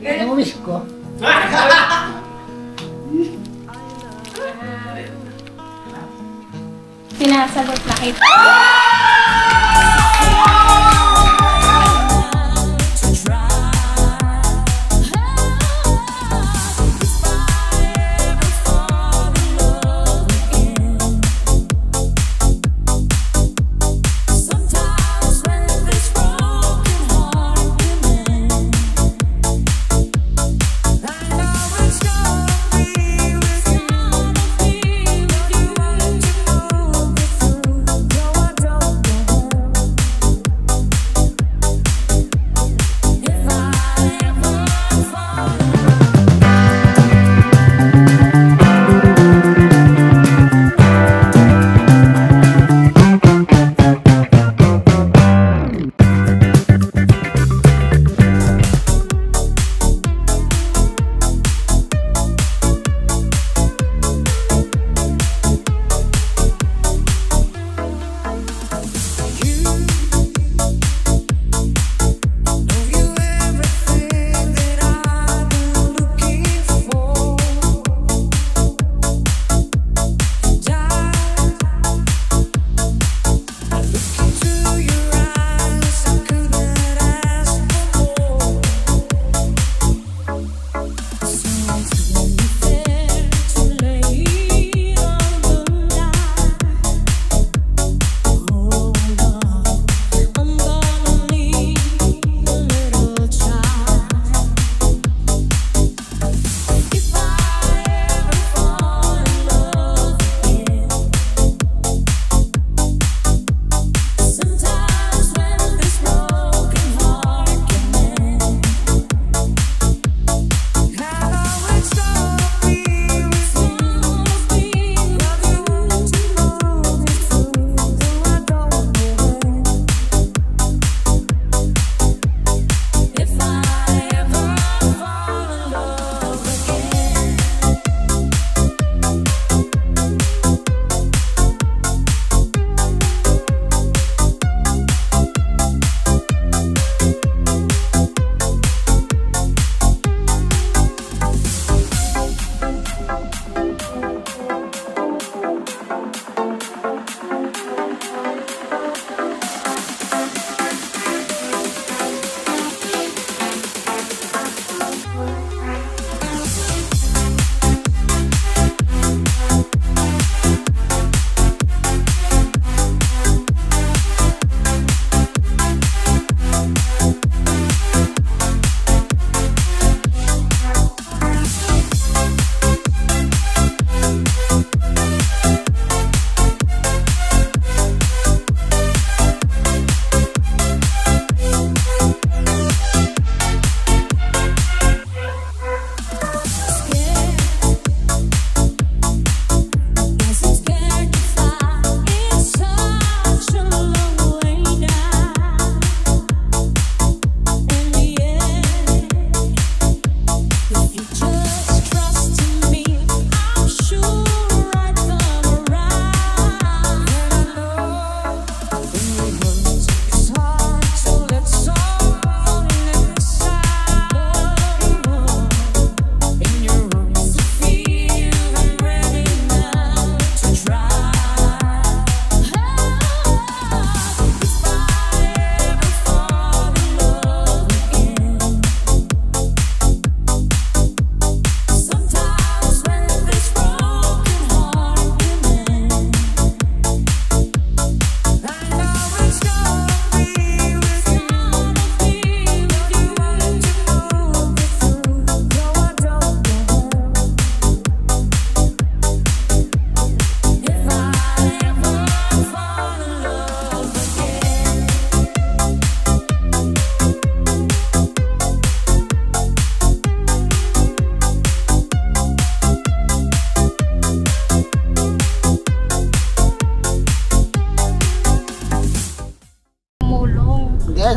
Ano wish ko? Sinasagot na kita.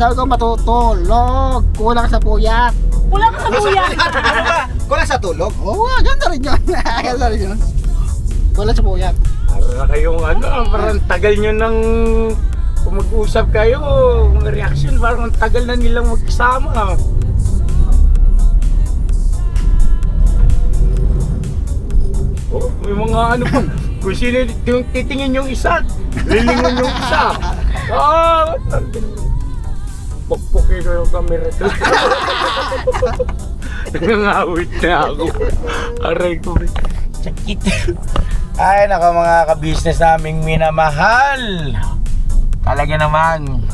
sabi ko matutulog. Kulang sa puyat. Kulang sa puyat. Ano ba? Kulang sa tulog? Oo nga, ganda rin yun. Ganda rin yun. Kulang sa puyat. Para kayong ano, parang tagal nyo nang kung mag-usap kayo, reaction parang tagal na nilang magkasama. mga ano pa. Kung sino yung titingin yung isa, lilingon yung isa. Pagpukin ko yung camera to. Nangangawit na ako. Aray ko. Sakit. Ay, naka mga ka-business naming minamahal. Talaga naman.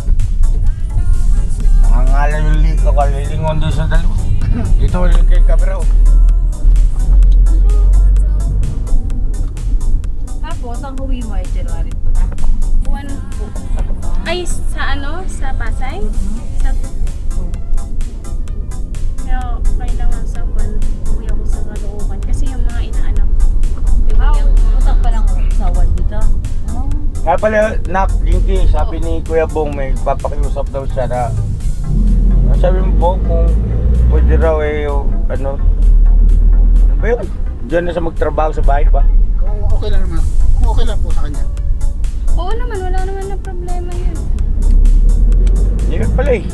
Nakangalan yung liko ka, lilingon doon sa dalawa. Dito wala kay camera. Tapos, ang huwi mo ay January po na. Ay, sa ano? Sa Pasay? Sa... Pero, kailangan sa buwan, uwi ako sa Caloocan kasi yung mga inaanak ko. Utang pa lang sa one dito. Kaya pala, Nak, Jinky, sabi ni Kuya Bong, may papakiusap daw siya na sabi mo po kung pwede raw ano ba yun? Diyan na sa magtrabaho sa bahay pa. Kung okay lang naman. Kung okay lang po sa kanya. Oo naman, wala naman na problema yun. Yun pala eh.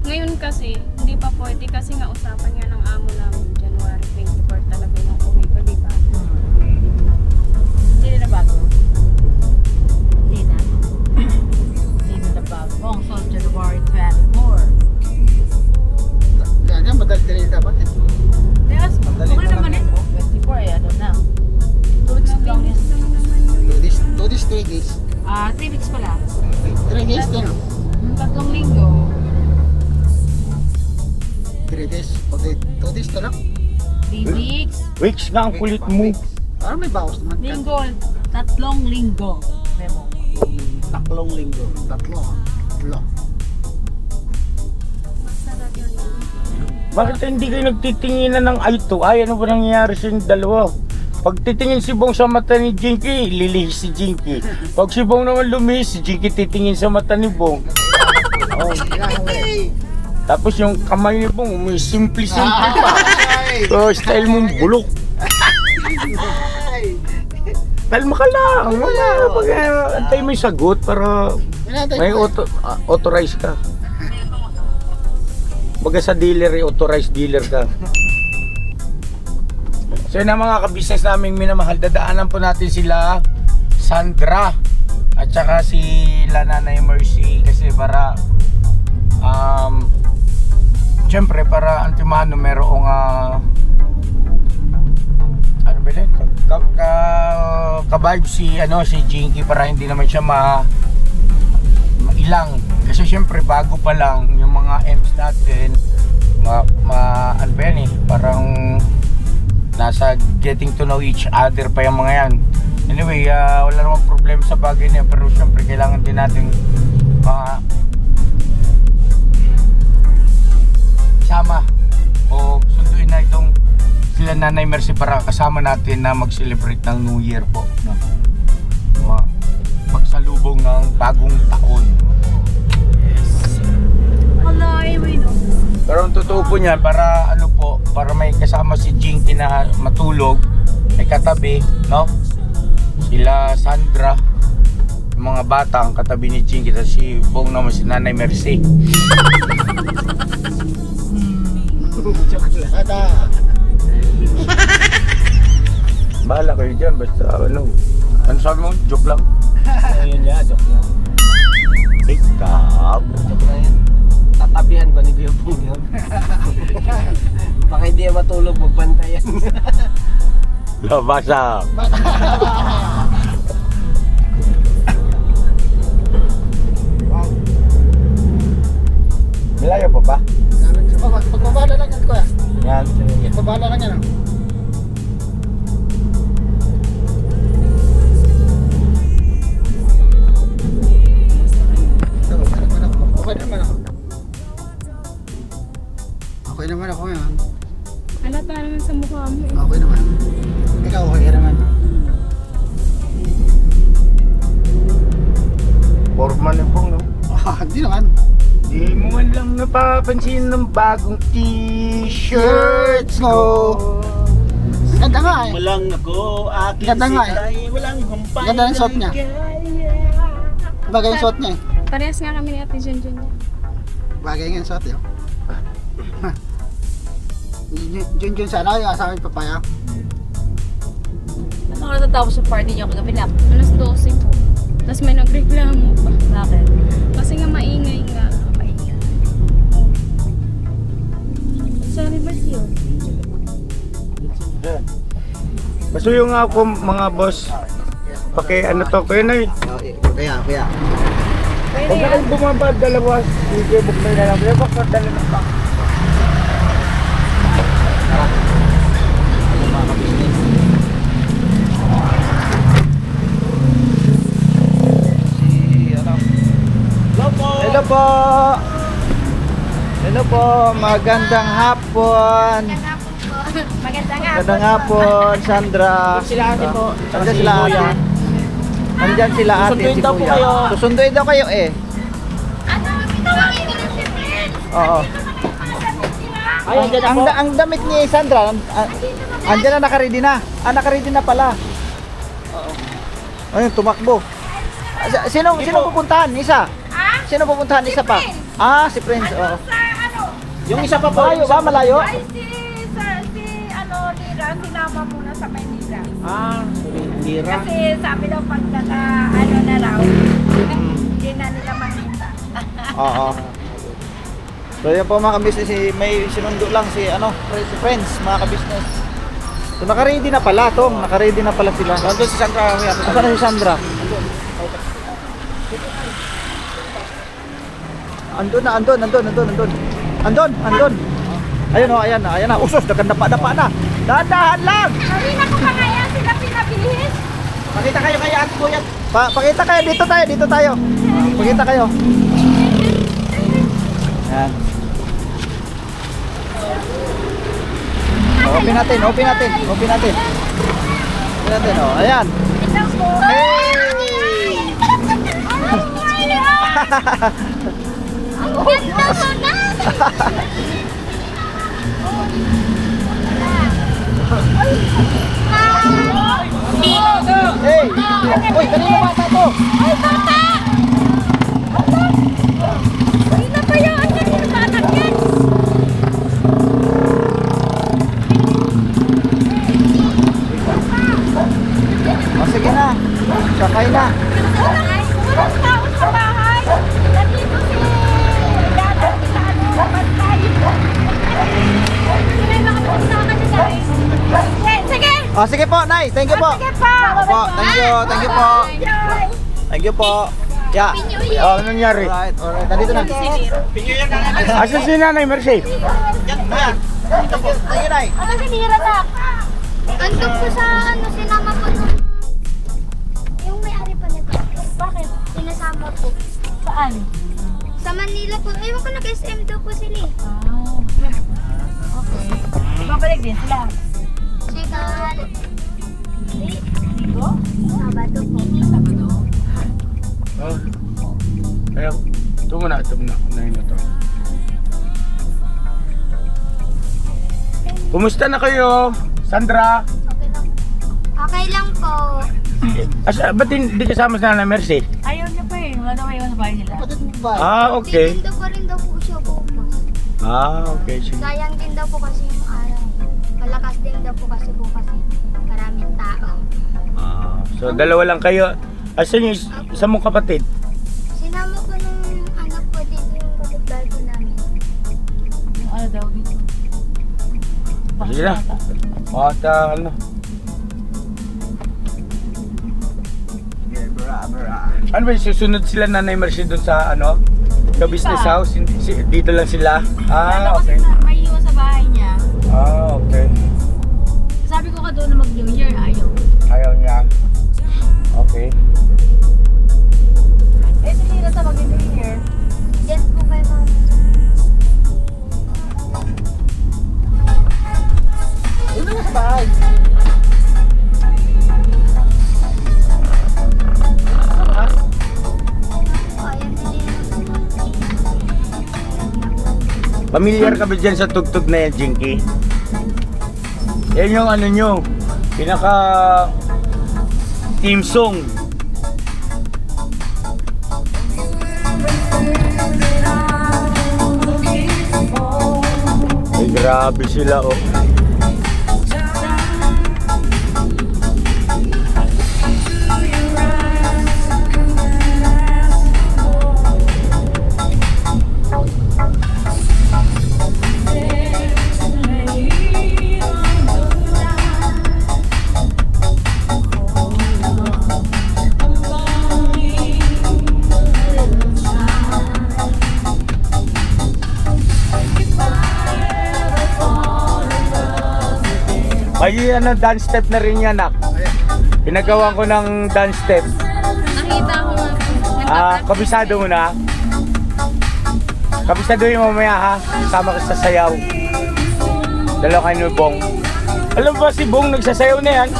Ngayon kasi, hindi pa pwede kasi nga usapan nga ng amo namin January 24 talaga yung uwi ko, di ba? Hindi na bago. Hindi na. Hindi na bago. Ang so, January 24. Kaya madali-dali dapat eh. Yes, okay naman eh. 24 eh, ano na. 2 weeks lang yan. 2 days, 3 days. 3 weeks pala. 3 days din. 3 linggo. 3 days. 2 days na lang. 3 weeks. Weeks nga ang kulit mo. Parang may bawas naman. Linggo. 3 linggo. Memo. Tatlong linggo. Tatlo. Masarap yun. Bakit hindi kayo nagtitinginan ng eye to eye? Ano ba nangyayari sa inyong dalawa? Pag titingin si Bong sa mata ni Jinky, lilihis si Jinky. Pag si Bong naman lumihis, si Jinky titingin sa mata ni Bong. Oh. Tapos yung kamay ni Bong, may simple-simple pa. So, style mong bulok. Kalma ka lang. Antay mo yung sagot para may authorize ka. Baga sa dealer, authorized dealer ka. So yun ang mga kabisnes naming minamahal. Dadaanan po natin sila Sandra at saka si Nanay Mercy kasi para syempre para antimano merong ano ba yun? Kavibe si Jinky para hindi naman siya mailang kasi syempre bago pa lang yung mga M's natin ano ba yan eh, parang nasa getting to know each other pa yung mga yan. Anyway, wala namang problema sa bagay niya pero syempre kailangan din natin sama o sunduin na itong sila Nanay Mercy para kasama natin na mag-celebrate ng New Year po, no? Pagsalubong ng bagong taon. Yes. Hello, no. Pero ang totoo po niyan, para ano po, para may kasama si Jinky na matulog, may katabi, no? Sila Sandra, yung mga batang katabi ni Jinky, tapos si Bong naman si Nanay Mercy. Bahala kayo dyan, basta ano sabi mo? Joke lang? Ayun niya, joke lang. Ikaw? Joke lang yan. Tatabihan ba ni Kuya Bong yun? Baka hindi yan matulog, magbantayan. Labasa! Malayo pa ba? Pagbabala lang yan, kuya. Yan. Pagbabala lang yan. Okay naman ako yan. Halata naman sa mukha mo eh. Okay naman. Ikaw okay ka naman. Forma na pong, no? Hindi naman. Di mo man lang napapansin ng bagong t-shirts ko. Ganda nga eh. Walang ako, aking Ganda nga eh. sikay, walang humpay. Ganda ng suot niya. Bagay yung suot niya eh. Parehas nga kami ni Ate Junjun niya. Bagay nga yung suot eh. Junjun sana yung asawa yung papaya. oras natapos yung party niyo kagabi na? Alas 12 po. Tapos may nagreklamo pa. Bakit? Kasi nga maingay nga. Maingay. Sorry, Basyo. Pasuyo nga ako mga boss. Ano to, kuya na eh. Kuya. Huwag na kayong bumaba dalawa. Sige, bukay na lang. Baka dala ng pa. Hello po. Hello po. Magandang hapon. Magandang hapon, Sandra. Sila ate po. Nandiyan sila ate. Nandiyan sila ate. Susunduin si daw po Kuya. kayo. Susunduin daw kayo eh. Oo. Ay, andyan na po. Ang damit ni Sandra, andyan na nakaready na. Nakaready na pala. Oo. Ayun, tumakbo. Sino pupuntahan? Isa? Sino pupuntahan? Isa pa? Si Prince. Oo. Yung isa pa po. Malayo ba? Malayo? Ay, si Lira, sinama muna sa Maynila. Lira. Kasi sabi daw pag na raw, hindi na nila makita. Oo. So yan po mga ka-business, may sinundo lang si Friends, mga ka-business. So naka-ready na pala naka-ready na pala sila. Nandun si Sandra. Asan na si Sandra? Andun. Ayun o, ayan na. Usos, nagkandapa-dapa na. Dahan-dahan lang! Marina ko pa nga yan sila pinabilis. Pakita kayo kay ate Kuya. Pakita kayo, dito tayo. Pakita kayo. Ayan. Open natin. Ayan. Ito po. Hey! Ang ganda mo na! Hey! Uy, kanino bata to? Ay, bata! Sino ba yun? Kanino bata yan? Sige na. Sakay na. Walang tao sa bahay. Nandito si Dada sa bantay. Sige, makapunta ka na sa akin. Sige! Sige po, Nay. Thank you po. Sige pa! Po, thank you po. Thank you po. Yeah. Ano nangyari? Alright. Nandito na. Asan si Nanay Mercy? Thank you, Nay. Ano si Nira na? Andun ko sa sinama ko nung yung may-ari pa nito. Bakit? Sinasama po. Saan? Sa Manila po. Ewan ko nag-SM daw po sila eh. Okay. Babalik din sila. Sigal. Dito? Sabado po. Sabado. Ayaw. Ito muna. Unahin na to. Kumusta na kayo, Sandra? Okay lang po. Ba't hindi kasama sa Nanay Mercy? Ayaw niya pa eh. Wala naman iwan sa bahay nila. Okay. Titinda pa rin daw po siya bukas. Okay. Sige. Sayang din daw po kasi yung araw. Malakas din daw po kasi bukas eh. Maraming tao. So, dalawa lang kayo. Asan yung isa mong kapatid? Sinama ko nung anak ko dito yung kapitbahay ko namin. Yung ano daw dito. Sige na. Ano? Ano ba yung susunod sila Nanay Mercy doon sa sa business house? Dito lang sila? Okay. May iwan sa bahay niya. Okay. Sabi ko ka doon na mag-New Year. Ayaw. Ayaw niya. Okay. Si Nira sa mag-New Year. Yes po kay mama. Doon na sa bahay. Ayan din. Familiar ka ba dyan sa tugtog na yan, Jinky? Yan yung nyo, pinaka team song. Ay, grabe sila, oh. May ano, dance step na rin yan, nak. Pinagawa ko ng dance step. Nakita ko nga. Kabisado mo na. Kabisado yung mamaya ha. Sama ka sa sayaw. Dalawa kayo ni Bong. Alam ba si Bong nagsasayaw na yan?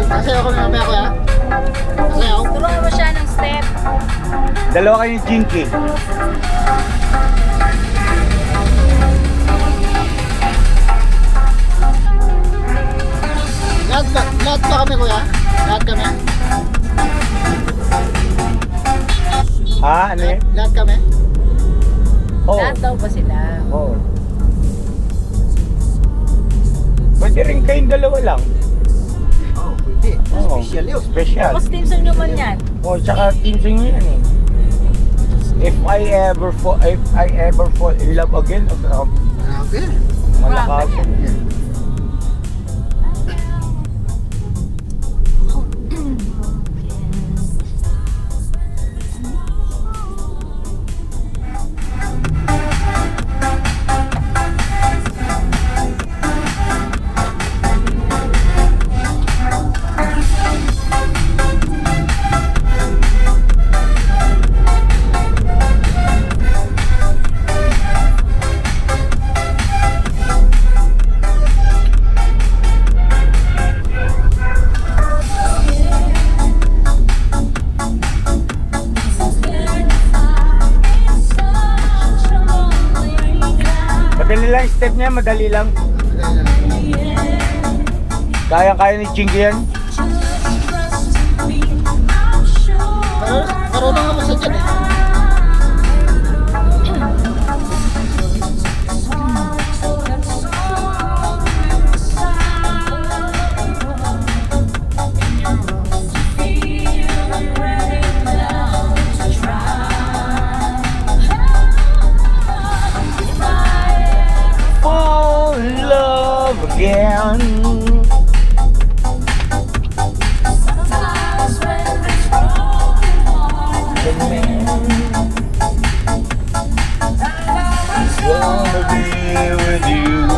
Kasayaw ko na mamaya ko ya. Kasayaw. Turuan mo siya ng step. Dalawa kayo ni Jinky. Lahat ba kami kuya? Lahat kami? Ha? Ano yun? Lahat kami? Oo. Lahat daw ba sila? Oo. Pwede rin kayong dalawa lang. Oh, pwede. Oo. Special yun. Special. Tapos team song naman yan. Oh, tsaka team sing yan eh. If I ever fall in love again, Grabe. malakas. Madali lang step niya, madali lang. Kaya-kaya ni Jinky yan. Marunong ako sa dyan eh. Fall in love again. Wanna be with you.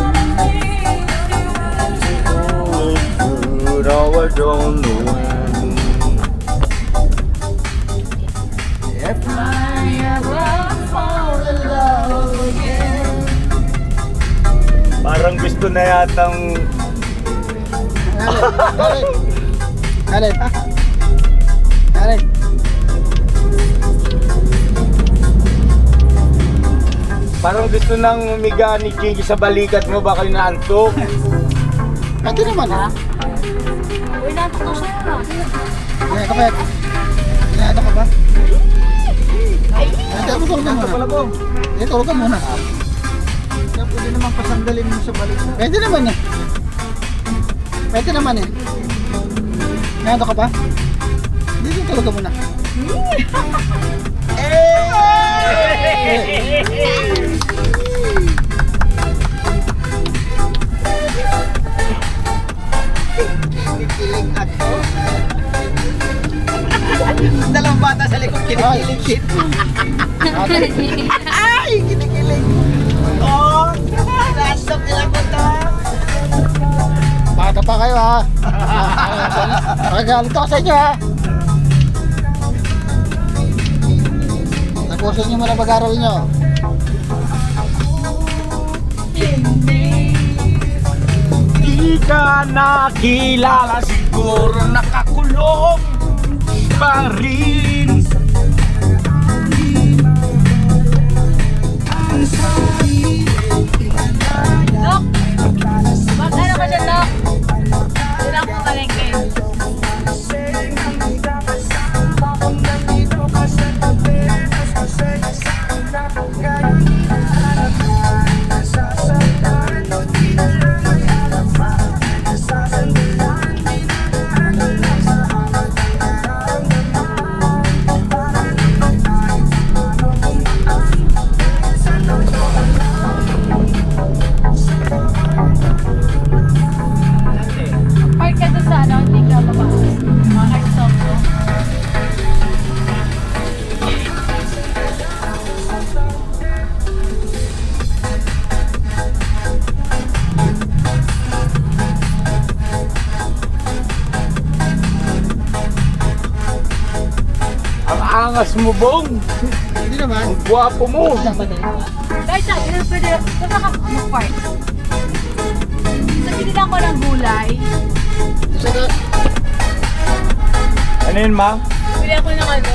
Good, oh, I don't know when. If I ever fall in love again. Parang gusto na yatang Alin? Alin? parang gusto nang umiga ni Jinky sa balikat mo, baka inaantok. Pwede naman ha? Uy, nato to siya. Kaya ka ba? Kaya ka ba? Tulog ka muna. Tulog ka muna. Kaya pwede naman pasandalin mo sa balik mo. Pwede naman eh. Pwede naman eh. Kaya ka ba? Dito tulog ka muna. Kinikilig ako. Dalawang bata sa likod kinikilig. Ay, kinikilig. Oh, nasok nila ko to. Bata pa kayo ha. Magalit ako sa inyo ha. Tapusin nyo muna pag-aaral nyo. Di ka nakilala, siguro nakakulong pa rin. Dok! Mag-ano ka dyan, Dok? Sila ko palengke. angas mo, Bong. Hindi naman. Ang gwapo mo. Guys, pwede ka mag-park. So, binilang ko ng gulay. Saka, Ano yun, ma? Bili ako ng ano.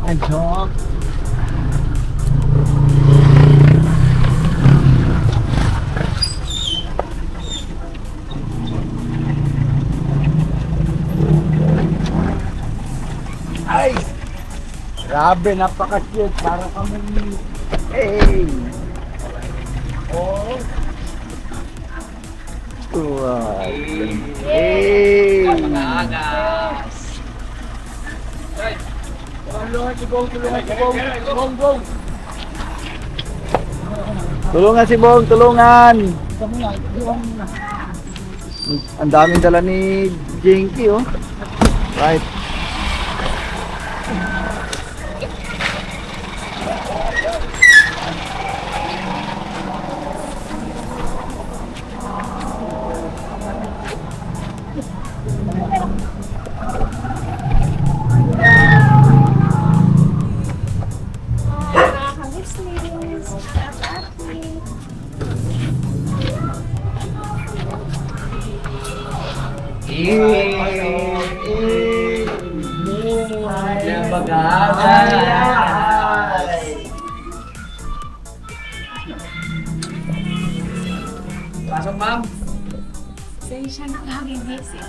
Anjok. Ay! Grabe, napaka-cute. Para kami... Hey! Oh! Tuwag. Hey! Pag-aagas! Tulungan si Bong, tulungan si Bong. Bong, Bong! Tulungan si Bong, tulungan. Ang daming dala ni Jinky, oh. Right. Pasok, ma'am. Pasensya na kami busy.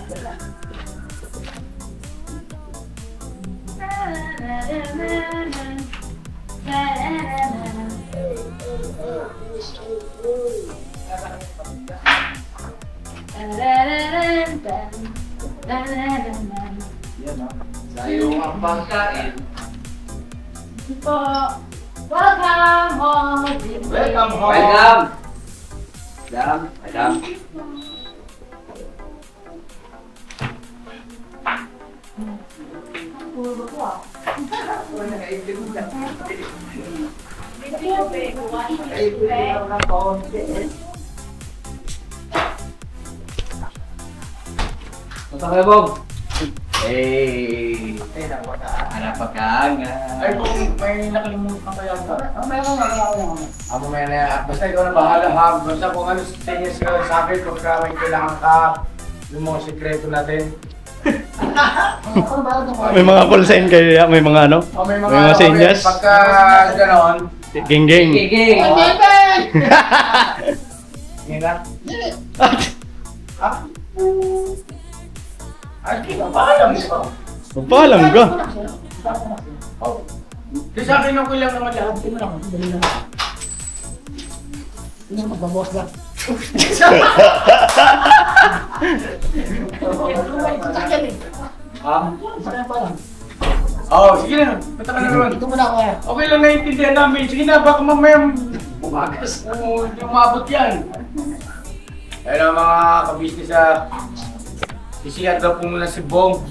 Sa'yo ang pagkain. Welcome home. Welcome home. Welcome. Madam. Masa kayo, Bong? Hanap pagkain. Ay, kung may nakalimutan kayo ba? Meron na ako. Ako may na, basta ikaw na bahala ha. Basta kung ano sa inyo sa akin, kung may kailangan ka, yung mga sekreto natin. May mga call sign kayo, may mga ano? O may May mga senyas? Pagka gano'n, Geng-geng. Giging. yun na. Ha? Ay, paalam mo. Paalam ka. Di sa akin ako lang naman lahat. Hindi mo lang. Dali lang. Hindi mo magbabawas lang. Ha? Oo, sige na. Punta ka na naman. Ito muna ako. Okay lang naiintindihan namin. Sige na, baka mamaya bumagas. Oo, hindi umabot yan. Ayun ang mga kabisnes sisiyan daw po muna si Bong.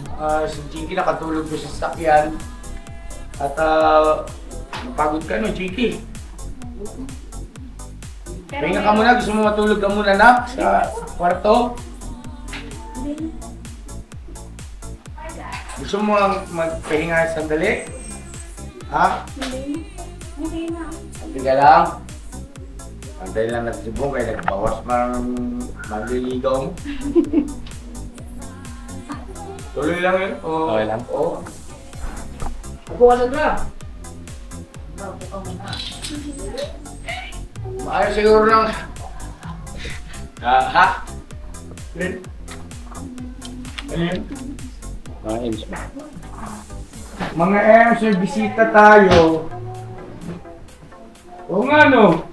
Si Jinky nakatulog ko sa sasakyan. At napagod ka no, Jinky. Pahinga ka muna, gusto mo matulog ka muna na sa kwarto. Gusto mo magpahinga sandali? Ha? Hindi na. Hindi ka lang. Dahil lang natin si Bong kaya nagbawas maliligaw mo. Tuloy lang yun? O, Okay lang. Oo. Magbukasan ka. Maayos siguro lang. Ha? Alin? Alin? Mga Ems. Mga Ems, may bisita tayo. Oo nga no.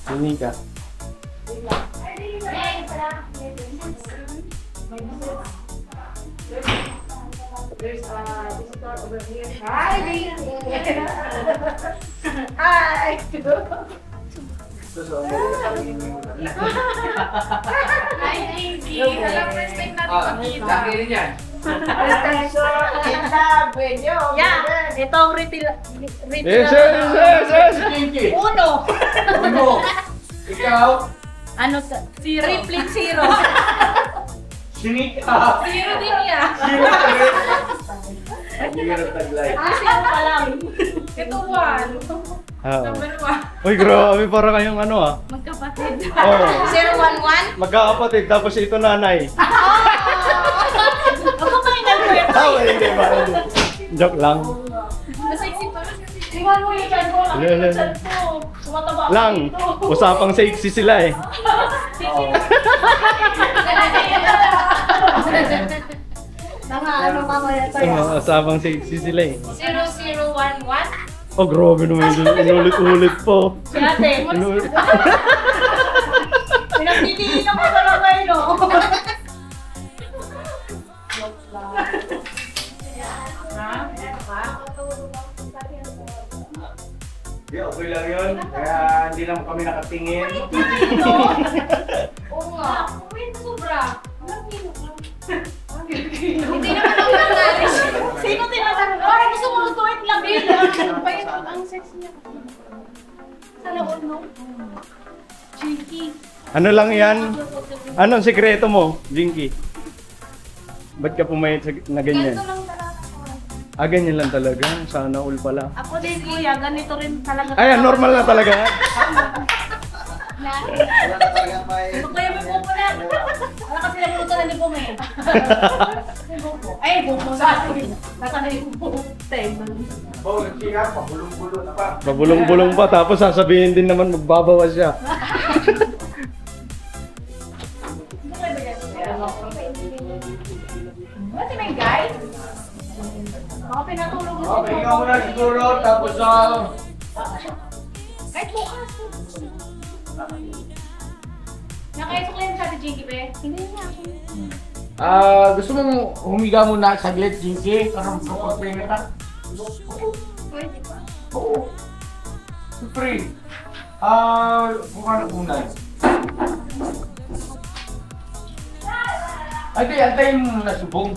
Sini ka. Hi! Hi, baby. Alam, first time natin makita. Laki rin yan. Yeah, itong refill. Jinky. Uno. Uno. Ikaw. Ano sa? Zero. Tripling zero. Sinika. Zero din niya. Hindi ka nagtaglay. Zero pa lang. Ito one. Oo. Number one. Uy, grabe, para kayong ano ah. Magkapatid. Oo. 011? Magkakapatid, tapos ito nanay. Ako pa yung nag-birthday. Hindi ba? Joke lang. Masexy pa rin kasi. Tingnan mo yung chan ko. Ang Lele. chan ko. Sumataba ako Lang, dito. usapang sexy sila eh. Mga ano pa mo yan sa'yo? Usapang sexy sila eh. 0011? Oh, grabe naman yun. Inulit-ulit po. Si ate. Pinagtitigilan ko talaga yun, no? Ha? Okay lang yun. Kaya hindi naman kami nakatingin. Oo nga. Wait, sobra. Hindi naman ako nangyari. Sino tinatanong? Parang gusto mo mag-tweet lang din. Ang sex niya. Sa laon, no? Cheeky. Ano lang yan? Anong sikreto mo, Jinky? Ba't ka pumayat na ganyan? Ganito lang talaga ako. Ganyan lang talaga. Sana all pala. Ako din kuya, ganito rin talaga. Ayan, normal na talaga. Wala na talaga may... Kaya may buko na. Wala kasi nabuto na ni Bong eh. Ay, buko sa akin. Nasa na yung buko. Oh, nagsiya, pabulong-bulong na pa. Mabulong-bulong pa, tapos sasabihin din naman magbabawas siya. What's my guys? Mga pinatulog mo. Okay, ikaw muna siguro, tapos Kahit bukas. Nakaisuklan sa Jinky be? Hindi na ako. gusto mo humiga muna saglit, Jinky? Parang pagpapahinga ka? Pwede pa. Oo. Free. Kung ano unay. Ay, di, antayin mo muna si Bong.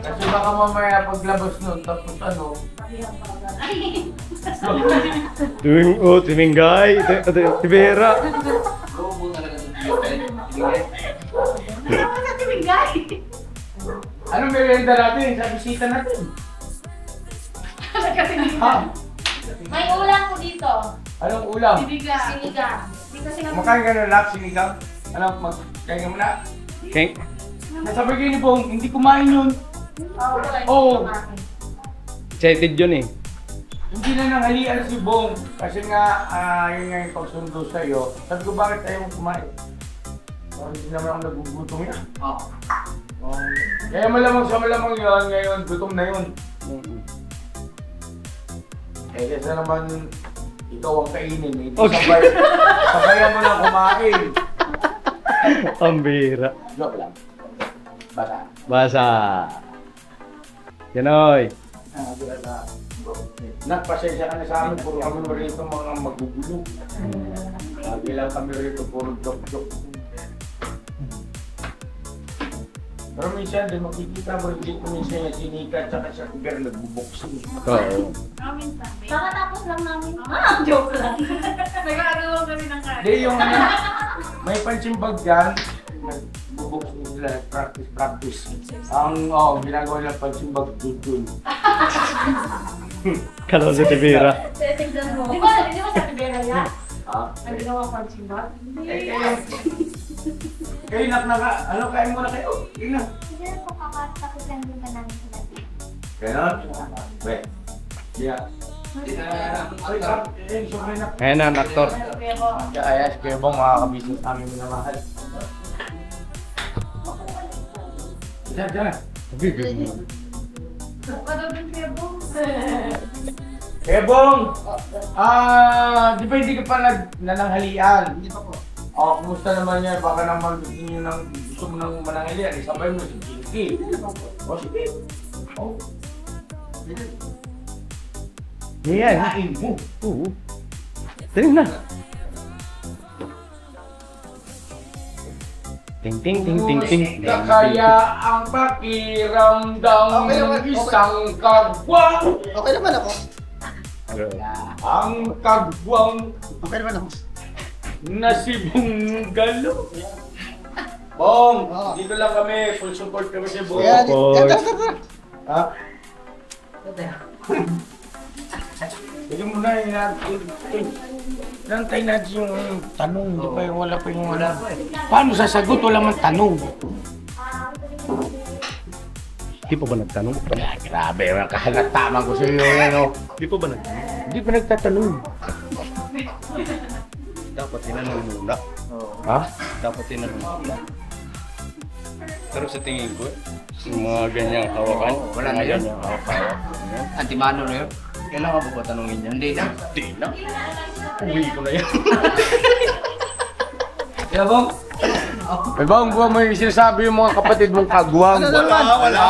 Kasi baka mamaya paglabas nun, tapos ano. Timing guy, Tibera. Sa Timingay. Anong merienda natin sa bisita natin? Ha? May ulam ko dito. Anong ulam? Sinigang. Di kasi nga Makain ka na lang, sinigang. Ano, magkain ka muna. Okay. Nasabi kayo ni Bong, hindi kumain yun. Oo. Excited yun eh. Hindi na nanghalian si Bong. Kasi nga, yun nga yung pagsundo sa'yo. Sabi ko, bakit ayaw mong kumain? Parang hindi naman ako nagugutom yan. Kaya malamang sa malamang yun, ngayon, gutom na yun. Eh, kesa naman, ikaw ang kainin. Eh. Sabayan mo na kumain. Ang bira. Joke lang. Bata. Basa. Yanoy. Nagpasensya ka na sa amin, puro kami rito mga magugulo. Lagi lang kami rito, puro joke-joke. Pero minsan din makikita mo rin dito minsan yung sinika at saka siya kuber nagbuboxing. Oo. kakatapos lang namin. Joke lang. Nagkagawa kami ng kaya. Hindi yung may pansimbag dyan, nagbuboxing sila, practice. Ang ginagawa nila pansimbag dun. Kalaw sa Tibera. Tignan mo. Di ba sa Tibera yan? Ang ginawa ko simba? Kayo ano kain muna kayo? Tingnan. Hindi na po kakatapos lang din ba namin sila dito. Ganon? Be. Yeah. Ayan na, ang aktor. Kaya si Kuya Bong makakabisin sa aming minamahal. Diyan. Buka daw din Kuya Bong. Kuya Bong! Di ba hindi ka pa nananghalian? Hindi pa po. Kumusta naman yan? Baka naman gusto mo nang mananghalian. Isabay mo si Jinky. Sige. Yan. Kain mo. Oo. Dali na. Ting ting ting ting ting. Kaya ang pakiramdam Okay naman, ng isang kagwang. Okay naman ako. Ang kagwang Okay naman ako. na si Bunggalo. Bong, Oo. dito lang kami. Full support kami si Bong. Kaya, Boys. Ha? Sige muna, inantay natin yung tanong. Hindi pa yung wala pa yung wala. Paano sasagot? Wala man tanong. Di pa ba nagtanong? Grabe, kahalataman ko sa iyo yan. Di pa ba nagtanong? Hindi pa nagtatanong. Dapat tinanong muna. Ha? Dapat tinanong muna. Pero sa tingin ko, yung mga ganyang hawakan, Wala na yun. Antimano na yun. Kailangan ba ba tanongin yan? Hindi na. Di na. Uwi ko na yan. Kaya Bong, May bang buwan mo yung sinasabi yung mga kapatid mong kagwang? Ano naman? Wala.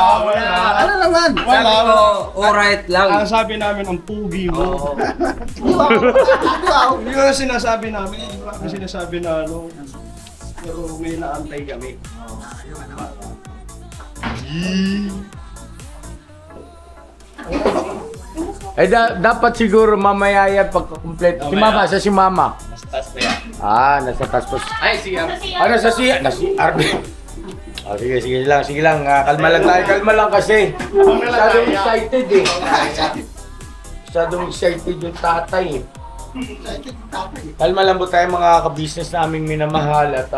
Ano naman? Sabi ko, alright lang. Ang sabi namin, ang pugi mo. Wow. Yun ang sinasabi namin. Wala kang sinasabi na ano. Pero may naantay kami. Dapat siguro mamaya yan pagkakumpleto. Si Mama, sa si Mama. Nasa taas pa yan. Nasa taas po. Ay, sige. Nasa siya? Nasi Arby. Sige lang. Kalma lang tayo. Kalma lang kasi. Masyadong excited eh. Masyadong excited yung tatay eh. Kalma lang po tayo mga ka-business naming minamahal at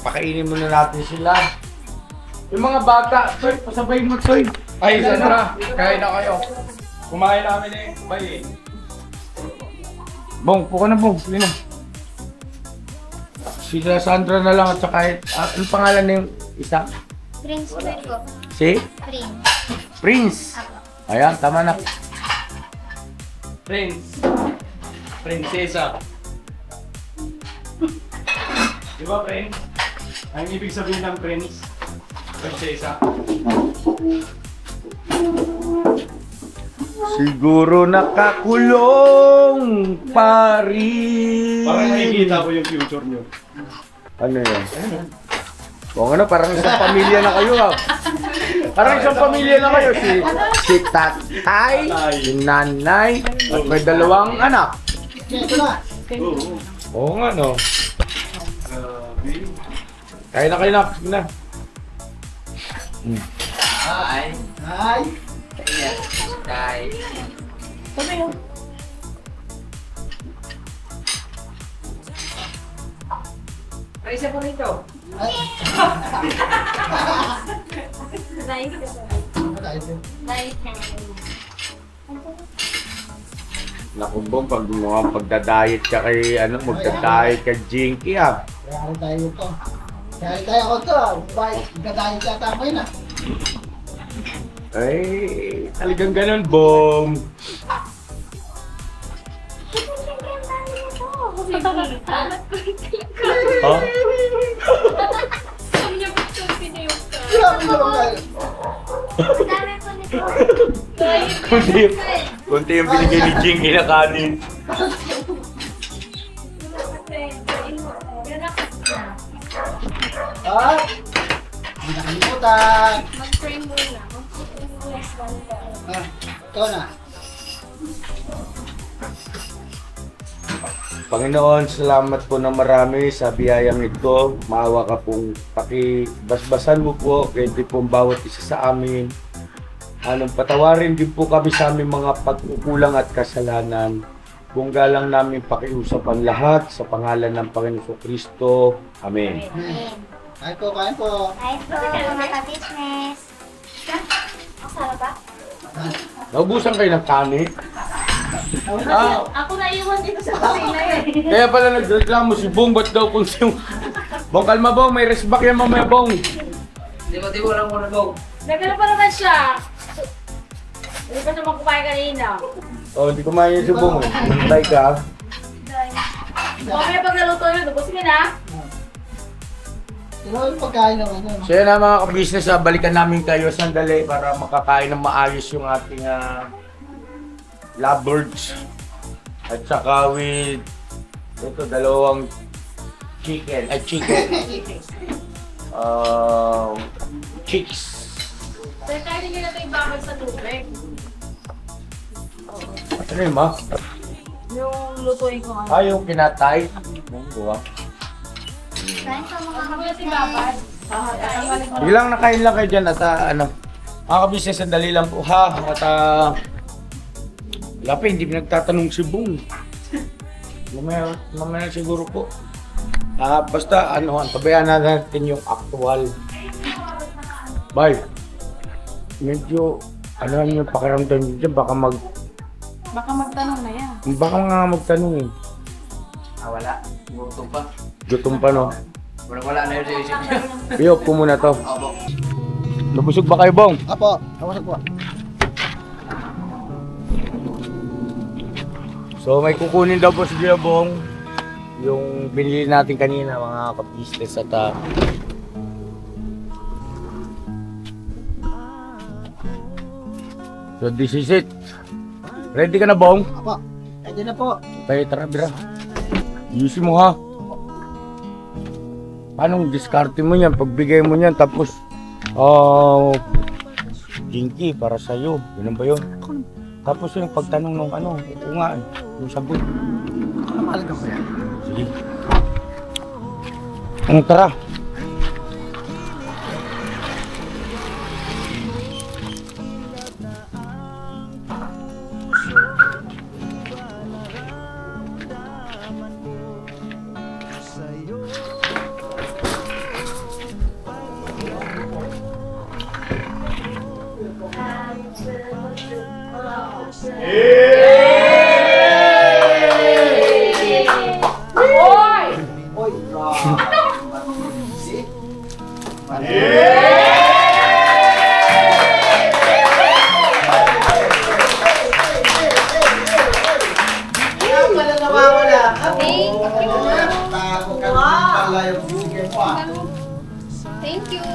pakainin muna natin sila. Yung mga bata, Soy, pasabayin mo, Soy. Ay, Sandra, kain na kayo. Kumain namin eh. Bye. Bong, puka na Bong. Sige na. Sila Sandra na lang at saka anong pangalan na yung isa? Prince po. Si? Prince. Prince. Ayan, tama na. Prince. Prinsesa. Di ba, Prince? Ang ibig sabihin ng Prince? Prinsesa. Siguro nakakulong pa rin. Parang nakikita ko yung future nyo. Ano yun? O ano, parang isang pamilya na kayo ah. Parang isang pamilya na kayo. Si tatay, si nanay, at may dalawang anak. Ito na. Oo nga no. Kaya na kayo na. Sige na. Hi. Hi. Hi. Ay, isa po rito. Nakumbong pag mga pagdadayet ka kay magdadayet ka Jinky ah. Kaya rin tayo ito. Kaya tayo ako ito. Gadahin siya tayo na. Ay, talagang ganun, Bong. Oh? Grabe naman tayo. Dami po nito. Kunti yung binigay ni Jinky na kanin. At, hindi nakalimutan. Mag-frame muna. Ito na. Panginoon, salamat po na marami sa biyayang ito. Maawa ka pong pakibasbasan mo po, ganito pong bawat isa sa amin. Patawarin din po kami sa aming mga pagkukulang at kasalanan. Kung galang namin pakiusap ang lahat sa pangalan ng Panginoon Kristo. Amen. Kain po, kain po. Nice po, mga ka-business. Ang sarap ba? Naubusan kayo ng kanin? Ako naiwan dito sa kusina eh. Kaya pala nagreklamo si Bong, ba't daw kung siyong... Bong, kalma Bong, may resback yan mamaya Bong. Di mo lang muna, Bong. Nagano pa naman siya. Hindi pa naman kumain kanina. Hindi kumain si Bong eh. Nantay ka. Mamaya pag naluto yun, tapos ka na. Sino yung pagkain naman yun? So yan na mga ka-business, balikan namin kayo sandali para makakain ng maayos yung ating lovebirds. At saka with ito, dalawang chicken. Chicks. Pero kainin nyo na ito yung bakal sa tubig. Ano yun ma? Yung lutuin ko nga. Yung kinatay. Buwa. Kain po mga Ano yung ka-business. babad? Bilang nakain lang kayo dyan at mga ka-business, sandali lang po ha. At wala pa, hindi pinagtatanong si Bong. Mamaya siguro po. Basta pabayaan natin yung actual. Bye. Medyo, yung pakiramdam nyo dyan, baka magtanong na yan. Baka nga magtanong eh. Wala. Gutom pa. Gutom pa no? Wala na yun sa isip niya. Iyop ko muna to. Opo. Nabusog ba kayo, Bong? Apo, kawasak po. So may kukunin daw po si Kuya Bong. yung binili natin kanina mga ka-business at so this is it. Ready ka na, Bong? Apo. Pwede na po. Okay, tara, bira. Ayusin mo, ha? Paano diskarte mo yan? Pagbigay mo yan, tapos Jinky, para sa'yo. Ganun ba yun? Tapos yung pagtanong ng ano, oo nga, yung sagot. Mahalaga ko yan. Sige. Tara. Thank you.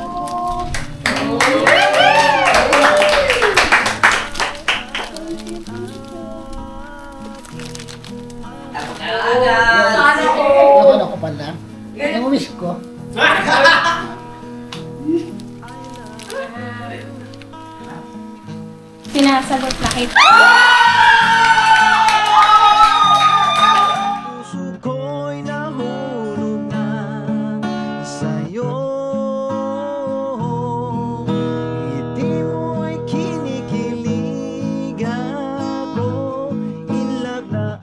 Ano ko pala? Ang wish ko. Sinasagot na kita. Puso ko'y nahulog na sa'yo. Ngiti mo'y kinikilig ako. In love na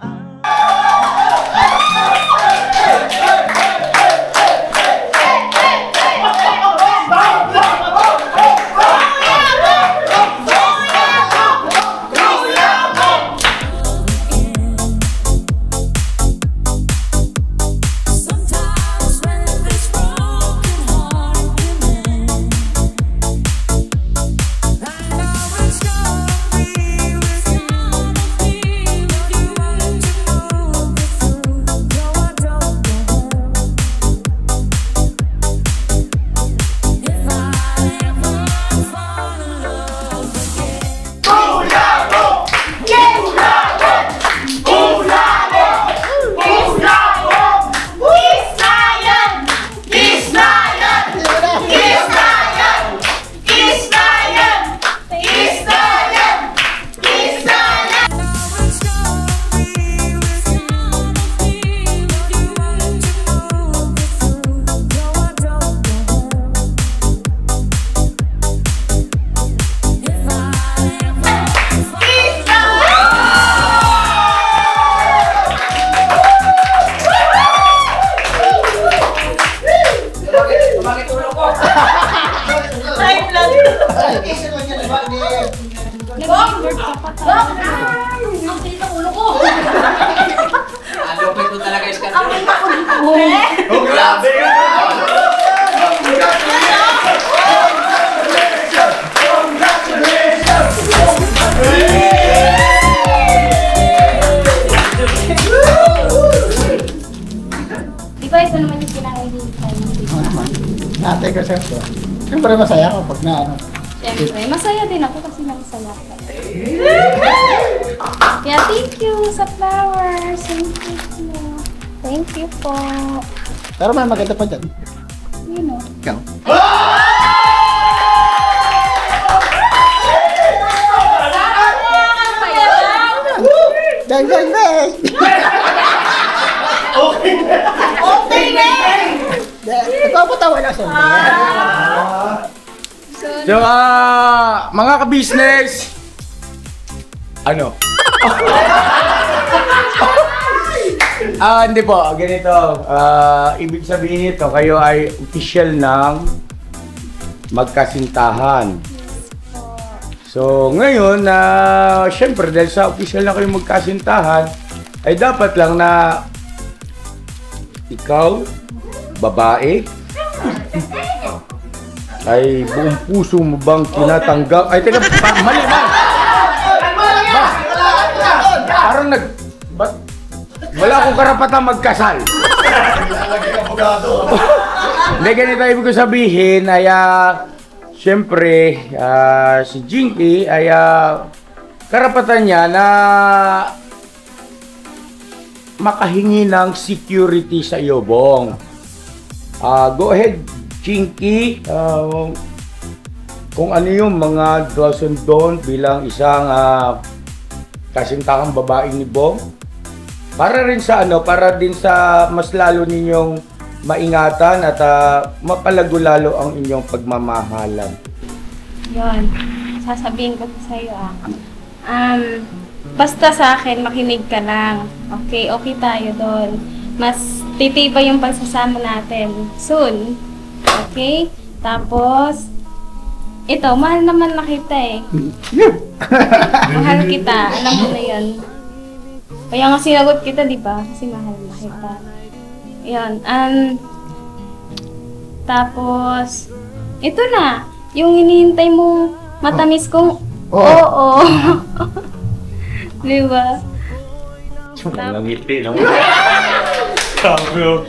Nag-board ka pa tayo. Ang tilit ang ulo ko. Ano pa ito talaga is Ang tilit ang ulo ko. Oh, grabe! Di ba ito naman yung pinakahihintay mo? Ano naman? Natay ko siyempre. Siyempre masaya ako pag na ano. Siyempre, masaya din ako kasi nagsaya ka. Kaya thank you sa flowers. Thank you. Thank you po. Pero may maganda pa dyan. You know. Ikaw. Bang, bang, bang! Okay na! Nagpapatawa na siya. So, mga ka-business, ano? Hindi po, ganito. Ibig sabihin nito, kayo ay official ng magkasintahan. So, ngayon, syempre, dahil sa official na kayo magkasintahan, ay dapat lang na ikaw, babae, ay buong puso mo bang tinatanggap? Ay, teka, mali na! Parang ba't wala akong karapatan magkasal? Hindi, ganito ibig ko sabihin ay siyempre si Jinky ay karapatan niya na makahingi ng security sa iyo, Bong. Go ahead, Jinky. Kung ano yung mga do's and don'ts bilang isang kasintakang babae ni Bong. Para rin sa para din sa mas lalo ninyong maingatan at mapalago lalo ang inyong pagmamahalan. Yun. Sasabihin ko sa iyo basta sa akin, makinig ka lang. Okay tayo doon. Mas titibay yung pagsasama natin. Soon. Okay? Tapos, ito, mahal naman na kita eh. Mahal kita. Alam mo na yun. Kaya nga sinagot kita, di ba? Kasi mahal na kita. Yun. Tapos, ito na. Yung hinihintay mo matamis kong oo. Di ba? Langiti naman. Sabi mo.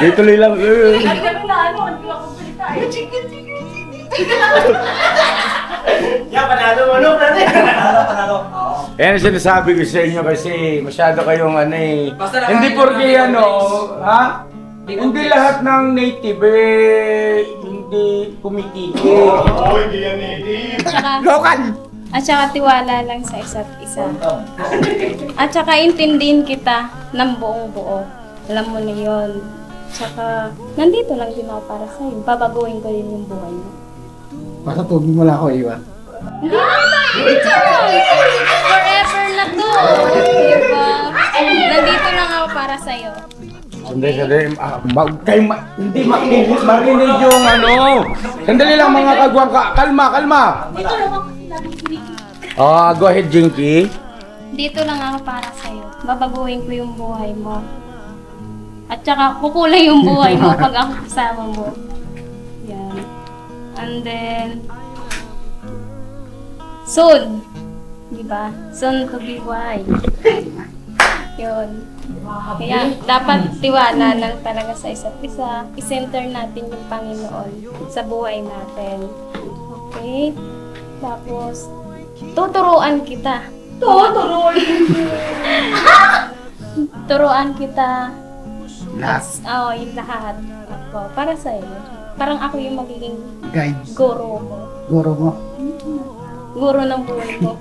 Di tuloy lang. Ay, kami na ano, hindi ako salita. Ay, chicken. Yan, panalo mo, no? Panalo. Yan ang sinasabi ko sa inyo kasi masyado kayong hindi porke hindi lahat ng native hindi kumikiki. Hindi yan native. Local! At saka tiwala lang sa isa't isa. At saka intindihin kita ng buong buo. Alam mo na yun. Tsaka, nandito lang din ako para sa'yo. Babaguhin ko din yung buhay mo. Basta tubig mo lang ako iwan. Hindi naman! Forever na to! Diba? Nandito lang ako para sa'yo. Sandali. Hindi marinig yung Sandali lang mga kagwang ka. Kalma. Dito lang ako laging kinikita. Go ahead, Jinky. Dito lang ako para sa'yo. Babaguhin ko yung buhay mo. At saka kukulay yung buhay mo pag ako kasama mo. Yan. And then, soon. Diba? Soon to be wife. Yun. Kaya dapat tiwala lang talaga sa isa't isa. I-center natin yung Panginoon sa buhay natin. Okay? Tapos, tuturuan kita. Turuan kita. Lahat. Oo, yung lahat. Ako, para sa'yo. Parang ako yung magiging Guide. guro mo. Guro mo. Guro ng buhay mo.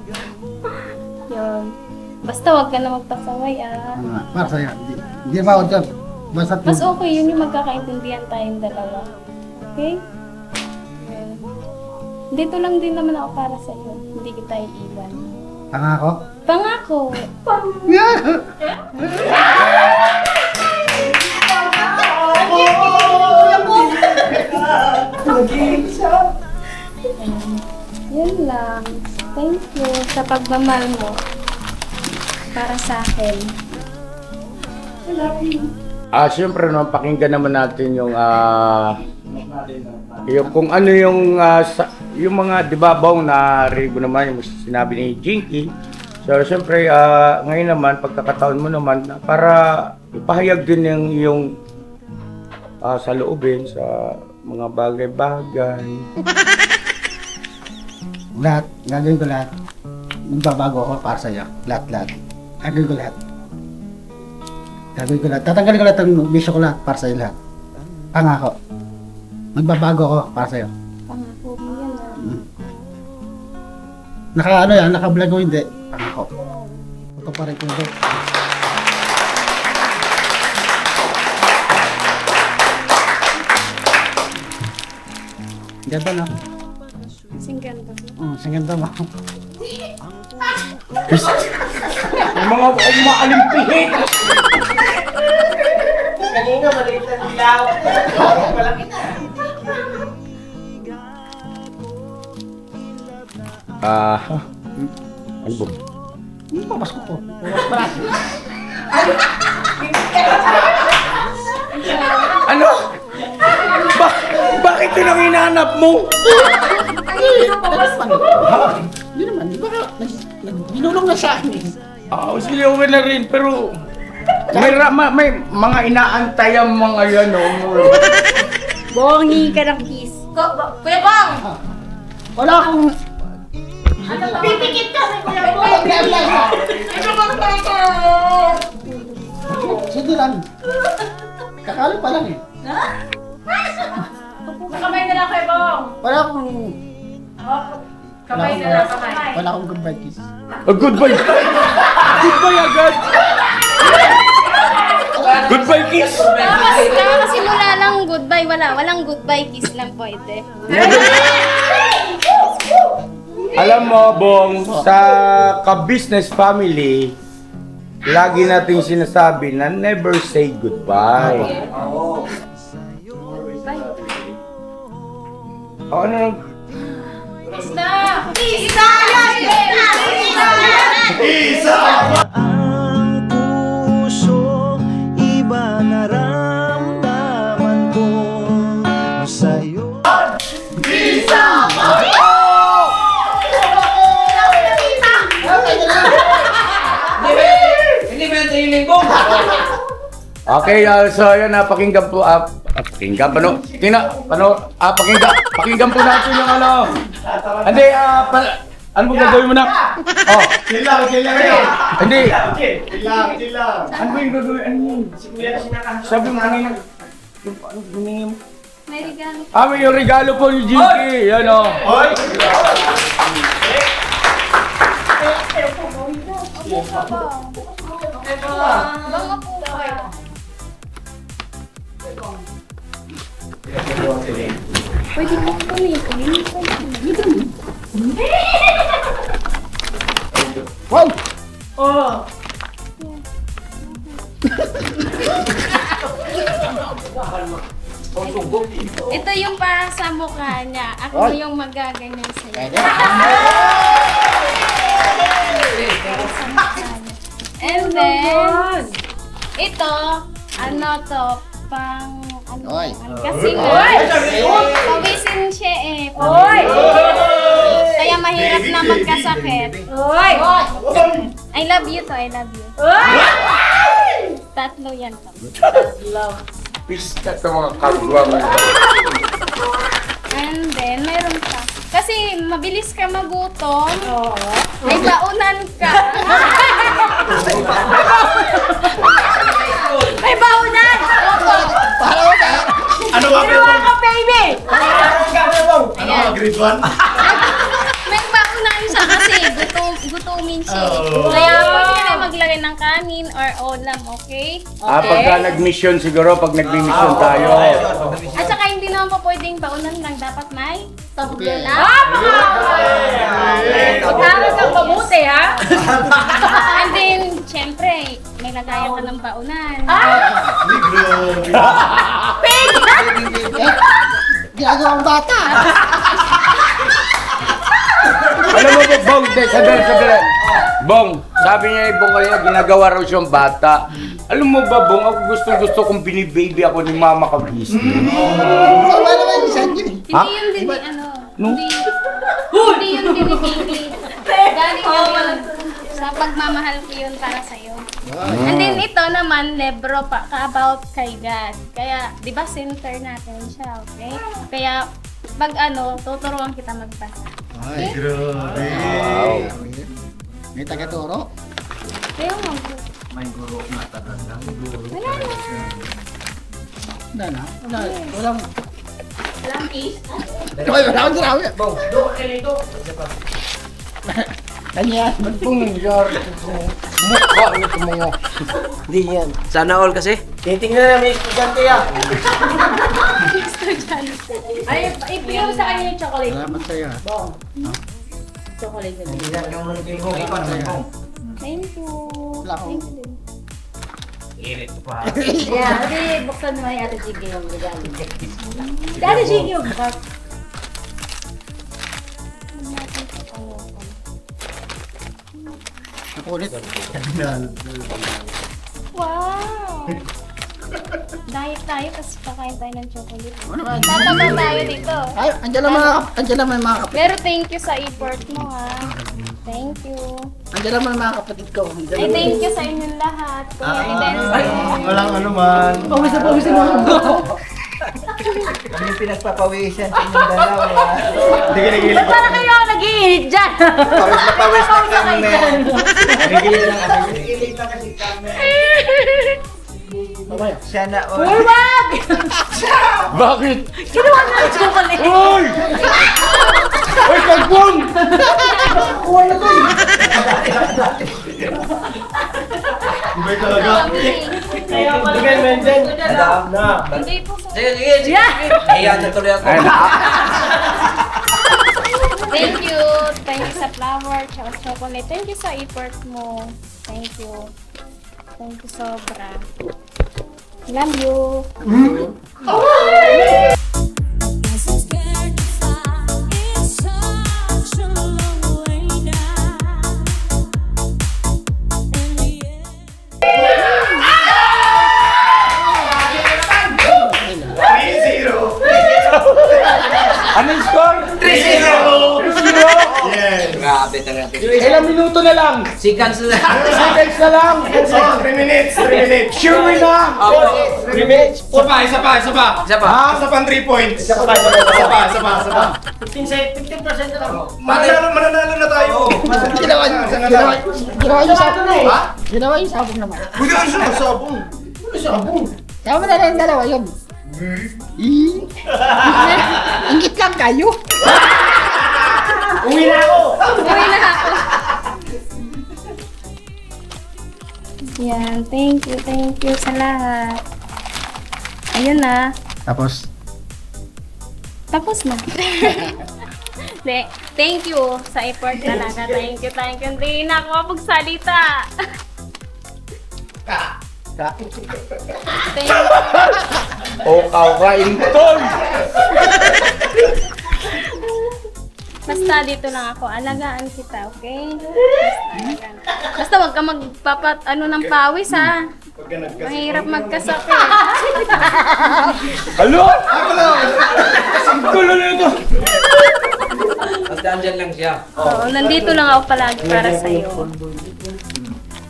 Yun. Basta wag ka na magpasaway Para sa'yo. Hindi ba ako dyan? Basta Mas okay yun yung magkakaintindihan tayong dalawa. Okay? Yun. Dito lang din naman ako para sa'yo. Hindi kita iiwan. Pangako? Pangako! Yun lang. Thank you sa pagmamahal mo para sa akin. Siyempre naman pakinggan naman natin yung kung ano yung mga dibabaw na ribo naman yung sinabi ni Jinky. So siyempre ngayon naman pagkakataon mo naman para ipahayag din yung saloobin sa mga bagay-bagay. Lahat. Gagawin ko lahat. Magbabago ako para sa'yo. Lahat. Gagawin ko lahat. Tatanggalin ko lahat ng bisyo ko lahat para sa'yo lahat. Pangako. Magbabago ako para sa'yo. Pangako mo yan Naka-vlog ko hindi. Pangako. Ito pa rin ko ito. Ganda na. Singganda mo. Singanda mo. Yung mga umaalimpihin! Kanina, maliit na dilaw. Malaki na. Ano ba? Papasko ko. Ano? Bakit yun ang hinahanap mo? Hindi naman. Di ba binulong na sa akin eh. Siliw ka na rin, pero May mga inaantay ang mga yan, oh. Bongi ka ng kiss. Kuya Bong! Wala akong... Pipikit ka sa Kuya Bong! Sige lang. Kakalo pa lang eh. Kamay na lang Kuya Bong! Wala akong... Kamay na lang, kamay. Wala akong goodbye kiss. Goodbye! Goodbye agad! Goodbye kiss! Kakasimula lang goodbye. Walang goodbye kiss lang pwede. Alam mo, Bong, sa ka-business family, lagi nating sinasabi na never say goodbye. O ano nang... Ang puso, iba naramdaman ko sa'yo. Hindi ba yung training mo? Okay, so yun, pakinggan po, pakinggan po natin yung ano. Hindi, ano mo gagawin mo na? Oh. Chill lang. Hindi. Chill lang. Ano ba yung gagawin? Ano yun? Sabi mo kanina, ano hiningi mo? May regalo. May yung regalo po ni Jinky. Yan o. Hoy! Pwede mo kumitin. Wow! Ito yung para sa mukha niya. Ako yung magaganyan sa'yo. And then, ito, ano to, pang, ano, Oy. kasi nga, pawisin siya eh. Kaya mahirap na magkasakit. I love you to, I love you. Tatlo yan to. Pista sa mga kagwang. And then, meron pa. Kasi mabilis ka magutom. May baunan ka. May baunan! Ano ba, baby! Ano, grade 1? May baunan siya kasi gutumin siya. Kaya pwede ka na maglagay ng kanin or ulam, okay? Pagka nag-mission siguro, pag nag-mission tayo. At saka hindi naman pa pwedeng baunan lang. Dapat may tablo lang. Pag-aral kang mabuti, ha? And then, syempre, may lagayan ka ng baunan. Ginagawang bata. Alam mo ba, Bong, sandali. Bong, sabi niya yung Bong kanina, ginagawa raw siyang bata. Alam mo ba, Bong, ako gusto kong binibaby ako ni Mama Kabis. Wala naman yung send yun. Hindi yun din, hindi yun binibigay. Galing yun sa pagmamahal ko yun para sa'yo. And then ito naman, lebro pa ka-about kay God. Kaya, di ba, center natin siya, okay? Kaya, pag tuturuan kita magbasa. Ay, grabe. Wow. May taga-turo? Kaya mo. May guro na talaga. Wala na. Walang... Walang is. Wala akong grabe. Bong, doon kayo nito. Kanya. Ano pong nangyari sa mukha nito mga... Hindi yan. Sana all kasi. Titingnan na may estudyante yan. Ay, ibigay mo sa kanya yung chocolate. Salamat sa'yo. Chocolate na Hindi yan yung nalagay ko. Ikaw naman, Bong. Thank you. Wala akong... Thank you din. Irit pa. Yeah, hindi, buksan mo yung Ate Jiggy yung regalo. Si Ate Jiggy yung bukas. Nakulit. Wow! Diet tayo, tapos kakain tayo ng chocolate. Ano ba? Tataba tayo dito. Ay, andyan lang may mga kape. Pero thank you sa effort mo, ha. Thank you. Andiyan naman ang mga kapatid ko. Ay, thank you sa inyong lahat. Kuya Eden. Walang ano man. Pawis na mga. Kami yung pinagpapawisan sa inyong dalawa. Hindi kinikilig. Ba't parang kayo ang nag-iinit dyan? Pawis na pawis na kami. Kinikilig lang kami. Kinikilig na kasi kami. Mamaya. Sana all. Uy, wag! Bakit? Kinuha na ang chocolate. Uy! Uy, kalbon! Kuha na to eh. Iba talaga. Kaya pala. Sige, Menjen. Na. Hindi po sa... Sige. Ayan, natuloy ako. Thank you. Thank you sa flower, tsaka chocolate. Thank you sa effort mo. Thank you. Thank you sobra. Love you. Anong score? 3-0! 3-0! Yes. Grabe talaga. Ilang minuto na lang? Seconds na. Seconds na lang! Oh, 3 minutes. 3 minutes. Sure na! 3 minutes! Isa pa. Isa pa. Isa pa 3 points. Isa pa. 15% na lang. Mananalo na tayo. Ginawa yung sabong na eh. Ginawa yung sabong naman. Hindi ka siya sabong. Ano sabong? Tama na lang yung dalawa yun. Ingit lang kayo. Uwi na ako. Uwi na ako. Yan. Thank you sa lahat. Ayun na. Tapos? Tapos na. Thank you sa effort talaga. Thank you. Hindi na ako magsalita. Thank you. Kain tol! Basta dito lang ako. Alagaan kita, okay? Basta wag ka magpapat ng pawis, ha? Mahirap magkasakit. Halo! Ang gulo na ito! Basta andyan lang siya. Oo, nandito lang ako palagi para sa'yo.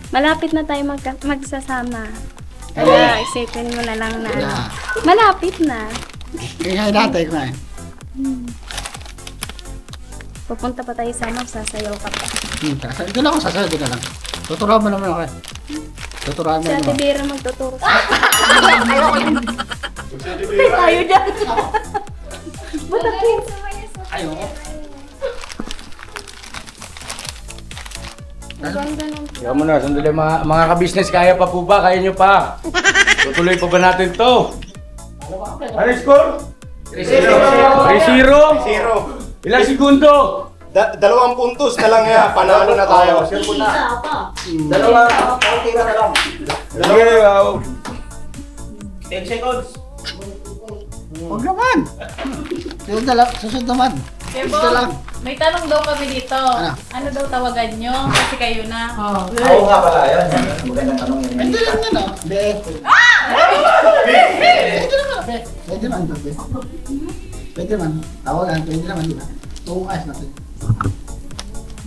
Malapit na tayo magsasama. Kaya isipin mo na lang na malapit na. Kaya natin ko na eh. Pupunta pa tayo sa sasayaw ka pa. Doon ako sasayaw, doon na lang. Tuturuan mo naman ako eh. Tuturuan mo Si Ate naman. Vera magtuturo sa Tayo dyan. Ayoko. Kaya mo na, sandali mga ka-business, kaya pa po ba? Kaya nyo pa? Tutuloy pa ba natin to? Ano yung score? 3-0? 0. Ilang segundo? 2 puntos na lang yan. Panalo na tayo. Isa pa. Dalawa, tira na lang. Sige, 10 seconds. Huwag naman. Susunod naman. Ito lang. May tanong daw kami dito. Ano? Ano daw tawagan nyo? Kasi kayo na. Oo nga pala, yun. Magandang tanong yun. Pwede lang yan oh. Pwede naman. Pwede naman. Tawagan, pwede naman, di ba? Tuong ayos natin.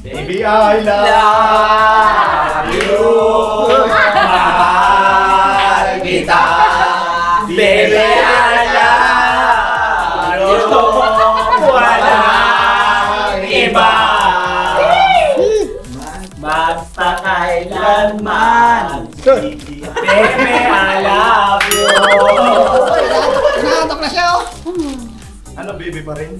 Baby, I love you. Mahal kita. Baby, I love you. Walang iba. Basta kailanman. Baby, I love you. Nakatok na siya oh. Ano, baby pa rin?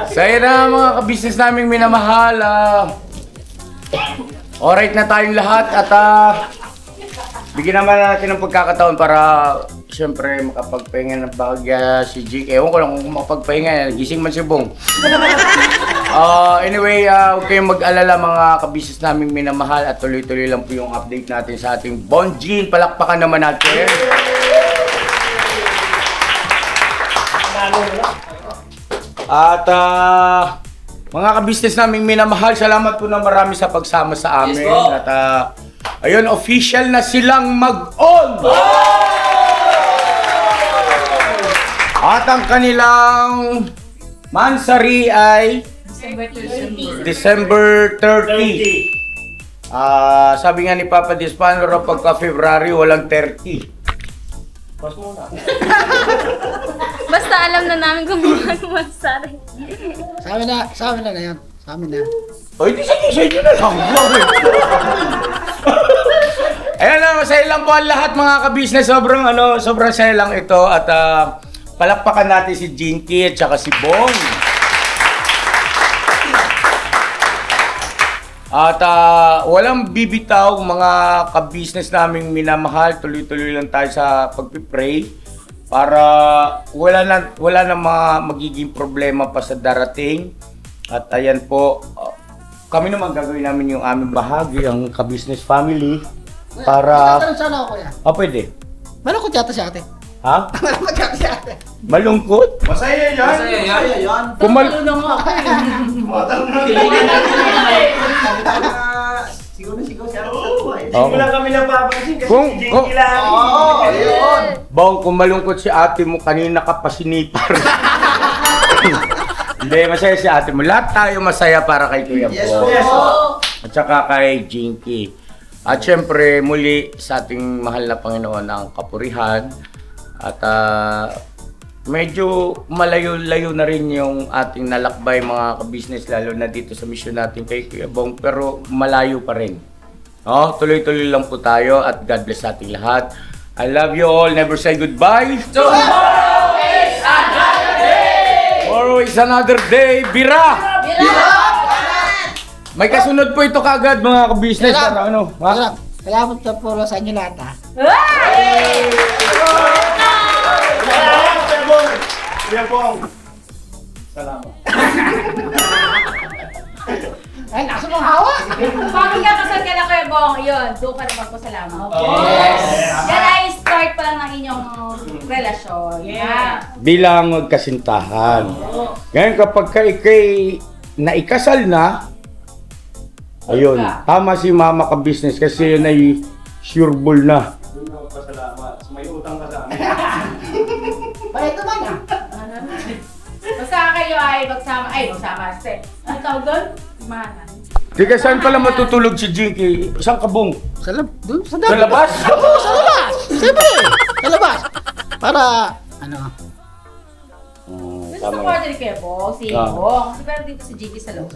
Saya na mga ka-business naming minamahal. Alright na tayong lahat at bigyan naman natin ng pagkakataon para siyempre makapagpahinga ng bahagya si Jake. Ewan ko lang kung makapagpahinga, gising man si Bong. Anyway, huwag kayong mag-alala mga ka-business naming minamahal at tuloy-tuloy lang po yung update natin sa ating Bonjin. Palakpakan naman natin. At mga ka-business naming minamahal, salamat po na marami sa pagsama sa amin. Yes, po. At ayun, official na silang mag-on! At ang kanilang Mansari ay December 30. Sabi nga ni Papa Dispano, pagka February walang 30. Pas muna. Basta alam na namin kung ano mansari. Sa amin na yan. Sa amin na. O, hindi sa inyo na lang. Ayan na, masaya lang po ang lahat mga ka-business. Sobrang saya lang ito. At palakpakan natin si Jinky at saka si Bong. At walang bibitaw mga ka-business naming minamahal. Tuloy-tuloy lang tayo sa pagpipray para wala na mga magiging problema pa sa darating. At ayan po, kami naman gagawin namin yung aming bahagi, ang ka-business family. Para... Magtatanong sana ako, kuya. Pwede. Malungkot yata si ate. Ha? Malungkot yata si ate. Malungkot? Masaya yan! Masaya yan. Siguro si Ate Tatuwa eh. Hindi mo lang kami napapansin kasi Kung- si Jinky lang. Ayun. Bong, kung malungkot si ate mo, kanina ka pa sinipar. Hindi, masaya si ate mo. Lahat tayo masaya para kay Kuya Bong. Yes, At saka kay Jinky. At syempre, muli sa ating mahal na Panginoon ang kapurihan. At medyo malayo-layo na rin yung ating nalakbay mga ka-business, lalo na dito sa mission natin kay Kuya Bong. Pero malayo pa rin. Tuloy-tuloy lang po tayo at God bless sa ating lahat. I love you all. Never say goodbye. Tomorrow is another day! Tomorrow is another day. Bira! May kasunod po ito kagad mga ka-business. Salamat. Salamat po sa inyo lahat, ha. Kuya Bong. Salamat. Ay, nasa mong hawa. Bakit ka kasal ka na Kuya Bong? Yun, doon ka na magpasalamat. Yes. Yan ay start pa lang ng inyong relasyon. Yeah. Bilang magkasintahan. Ngayon kapag ikay naikasal na, ayun, tama si mama ka-business kasi yun ay sureball na. Doon ako pasalamat. May utang ka sa amin. Bakit naman, ha? Basta kayo ay magsama. Ano tawag doon? Mahanan. Teka, saan pala matutulog si Jinky? Saan ka, Bong? Sa Sa labas? Oo, sa labas. Siyempre, sa labas. Para, Gusto ko order ni Kuya Bong, si Bong. Kasi pero dito si Jiggy sa loob.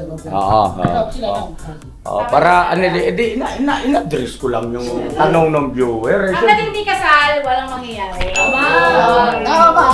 Para ina-address ko lang yung tanong ng viewer. Hanggang hindi kasal, walang mangyayari. Tama.